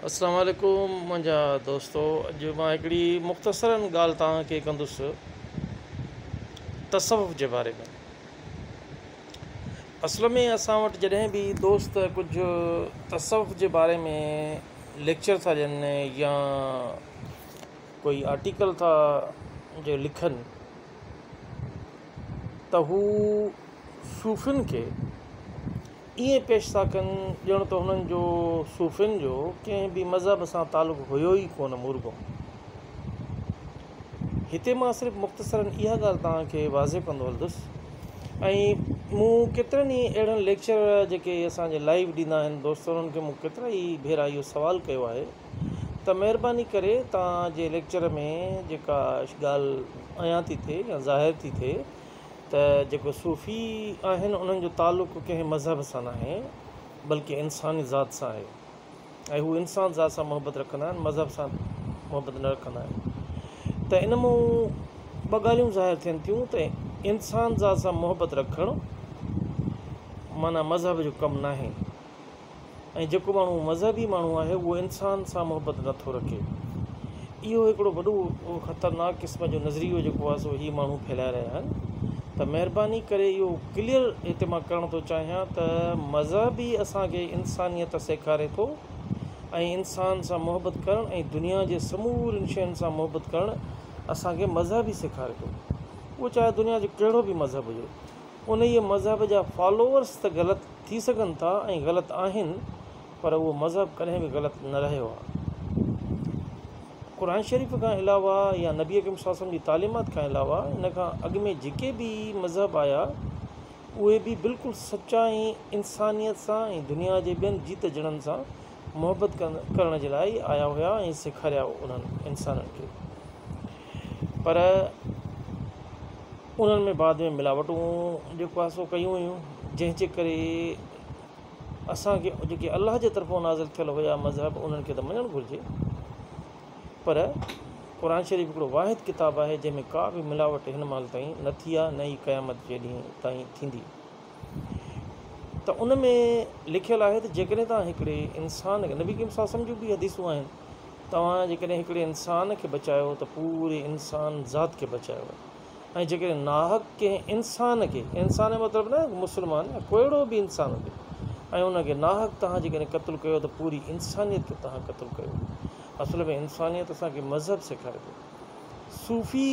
अस्सलाम वालेकुम मुंहिंजा दोस्तो। अॼु मां हिकिड़ी मुख़्तसरनि ॻाल्हि तव्हांखे कंदुसि तसव्वुफ़ जे बारे में। असल में असां वटि जॾहिं बि दोस्त कुझु तसव्वुफ़ जे बारे में लेक्चर था ॾियनि या कोई आर्टिकल था जो लिखनि त हू सूफ़ियुनि खे ईअं पेश था कनि ॼण त हुननि जो सूफ़ियुनि जो कंहिं बि मज़हब सां तालुक़ु हुयो ई कोन मुर्गो। हिते मां सिर्फ़ु मुख़्तसरनि इहा ॻाल्हि तव्हांखे वाज़े कंदो हलंदुसि। ऐं मूं केतिरनि ई अहिड़नि लेक्चर जेके असांजे लाइव ॾींदा आहिनि दोस्त, उन्हनि खे मूं केतिरा ई भेरा इहो सुवालु कयो आहे त महिरबानी करे तव्हांजे लेक्चर में जेका ॻाल्हि अयां थी थिए या ज़ाहिर थी थिए त जेको सूफ़ी आहिनि उन्हनि जो तालुक़ु कंहिं मज़हब सां न आहे बल्कि इंसानी ज़ात सां आहे ऐं हू इंसान ज़ात सां मोहबत रखंदा आहिनि, मज़हब सां मोहबत न रखंदा आहिनि। त इन मां ॿ ॻाल्हियूं ज़ाहिर थियनि थियूं त इंसान ज़ात सां मोहबत रखणु माना मज़हब जो कमु न आहे, ऐं जेको माण्हू मज़हबी माण्हू आहे उहो इंसान सां मोहबत नथो रखे। इहो हिकिड़ो वॾो ख़तरनाक क़िस्म जो नज़रियो जेको आहे सो हीअ माण्हू फैलाए रहिया आहिनि। त महिरबानी करे इहो क्लियर हिते मां करणु थो चाहियां त मज़हब ई असांखे इंसानियत सेखारे थो ऐं इंसान सां मोहबत करणु ऐं दुनिया जे समूरनि शयुनि सां मोहबत करणु असांखे मज़हब ई सेखारे थो। उहो चाहे दुनिया जो कहिड़ो बि मज़हब हुजे, उन ई मज़हब जा फॉलोअर्स त ग़लति थी सघनि था ऐं ग़लति आहिनि, पर उहो मज़हब कॾहिं बि ग़लति न रहियो आहे। क़ुर शरीफ़ खां अलावा या नबी अकरम सल्लल्लाहु अलैहि वसल्लम जी तालीमात खां अलावा इन खां अॻु में जेके बि मज़हब आया उहे बि बिल्कुलु सचाई इंसानियत सां ऐं दुनिया जे ॿियनि जीत जड़नि सां मोहबत करण जे लाइ आया हुया ऐं सेखारिया उन्हनि इंसाननि खे। पर उन्हनि में बाद में मिलावटूं जेको आहे सो कयूं हुयूं, जंहिंजे करे असांखे जेके अलाह जे तरफ़ां नाज़िल थियल हुया मज़हब उन्हनि खे त मञणु घुरिजे, पर क़ुर शरीफ़ हिकिड़ो वाहिद किताबु आहे जंहिंमें का बि मिलावट हिन महिल ताईं न थी आहे, न ई क़यामत जे ॾींहुं ताईं थींदी। त उन में लिखियलु आहे त जेकॾहिं तव्हां हिकिड़े इंसान खे, नबी सल्लल्लाहु अलैहि वसल्लम जूं बि हदीसूं आहिनि, तव्हां जेकॾहिं हिकिड़े इंसान खे बचायो त पूरे इंसान ज़ात खे बचायो, ऐं जेकॾहिं नाहक कंहिं इंसान खे, इंसान जो मतिलबु न मुस्लमान या कहिड़ो बि इंसान हुजे, ऐं उनखे नाहक तव्हां जेकॾहिं क़त्लु कयो त पूरी इंसानियत खे तव्हां क़त्लु कयो। असल में इंसानियत असांखे मज़हब सेखारे थो। सूफ़ी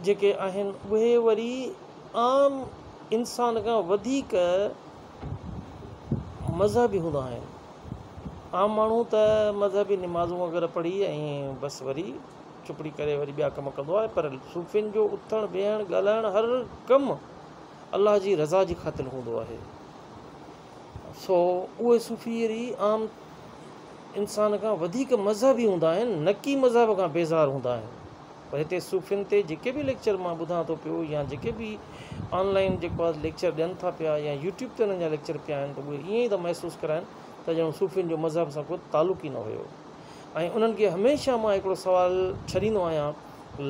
जेके आहिनि उहे वरी आम इंसान खां वधीक मज़हबी हूंदा आहिनि। आम माण्हू त मज़हबी निमाज़ूं वग़ैरह पढ़ी ऐं बसि वरी चुपड़ी करे वरी ॿिया कम कंदो आहे, पर सूफ़ियुनि जो उथणु वेहणु ॻाल्हाइणु हर कमु अलाह जी रज़ा जी ख़ातिर हूंदो आहे। सो उहे सूफ़ी वरी आम इंसान खां वधीक मज़हबी हूंदा आहिनि, न की मज़हब खां बेज़ार हूंदा आहिनि। पर हिते सूफ़ियुनि ते जेके बि लेक्चर मां ॿुधां थो पियो या जेके बि ऑनलाइन जेको आहे लेक्चर ॾियनि था पिया या यूट्यूब ते उन्हनि जा लेक्चर पिया आहिनि, त उहे ईअं ई था महसूसु कराइनि त ॼण सूफ़ियुनि जो मज़हब सां को तालुक़ु ई न हुयो। ऐं उन्हनि खे हमेशह मां हिकिड़ो सुवालु छॾींदो आहियां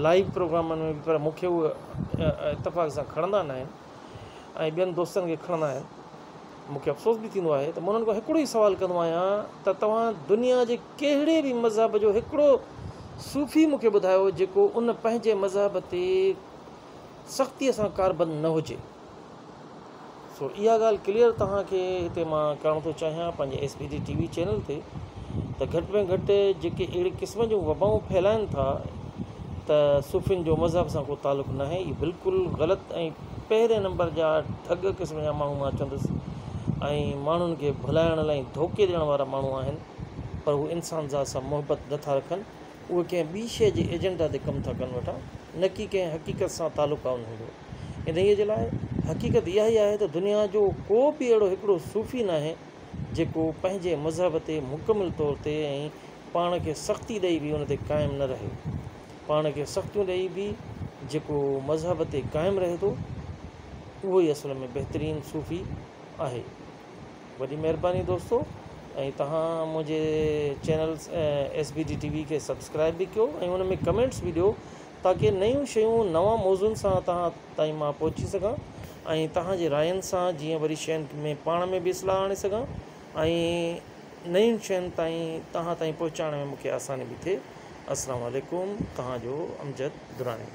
लाइव प्रोग्रामनि में, पर मूंखे उहे इतफ़ाक़ सां खणंदा न आहिनि ऐं ॿियनि दोस्तनि खे खणंदा आहिनि। मूंखे अफ़सोस बि थींदो आहे त मां उन्हनि खां हिकिड़ो ई सुवालु कंदो आहियां त तव्हां दुनिया जे कहिड़े बि मज़हब जो हिकिड़ो सूफ़ी मूंखे ॿुधायो जेको उन पंहिंजे मज़हब ते सख़्तीअ सां कारबंद न हुजे। सो इहा ॻाल्हि क्लियर तव्हांखे हिते मां करणु थो चाहियां पंहिंजे SPD TV चैनल ते, त घटि में घटि जेके अहिड़े क़िस्म जूं वबाऊं फैलाइनि था त सूफ़ियुनि जो मज़हब सां को तालुक़ु न आहे, इहे बिल्कुलु ग़लति ऐं पहिरें नंबर जा ठग क़िस्म जा माण्हू मां चवंदुसि ऐं माण्हुनि खे भुलाइण लाइ धोखे ॾियण वारा माण्हू आहिनि, पर हू इंसान ज़ात सां मोहबत नथा रखनि, उहे कंहिं ॿी शइ जे एजेंडा ते कमु था कनि वेठा, न की कंहिं हक़ीक़त सां तालुक़ु आहे हूंदो। इन्हीअ जे लाइ हक़ीक़त इहा ई आहे त दुनिया जो को बि अहिड़ो हिकिड़ो सूफ़ी न आहे जेको पंहिंजे मज़हब ते मुकमिल तौर ते ऐं पाण खे सख़्ती ॾेई बि उन ते क़ाइमु न रहे। पाण खे सख़्तियूं ॾेई बि जेको मज़हब ते क़ाइमु रहे थो, उहो ई असल में बहितरीनु सूफ़ी आहे। वॾी महिरबानी दोस्तो, ऐं तव्हां मुंहिंजे चैनल SPD TV खे सब्सक्राइब बि कयो ऐं उन में कमेंट्स बि ॾियो, ताकी नयूं शयूं नवां मौज़ुअनि सां तव्हां ताईं मां पहुची सघां ऐं तव्हांजे रायनि सां जीअं वरी शयुनि में पाण में बि इस्लाह आणे सघां ऐं नयुनि शयुनि ताईं तव्हां ताईं पहुचाइण में मूंखे आसानी बि थिए। अस्सलाम वालेकुम, तव्हांजो अमजद दुरानी।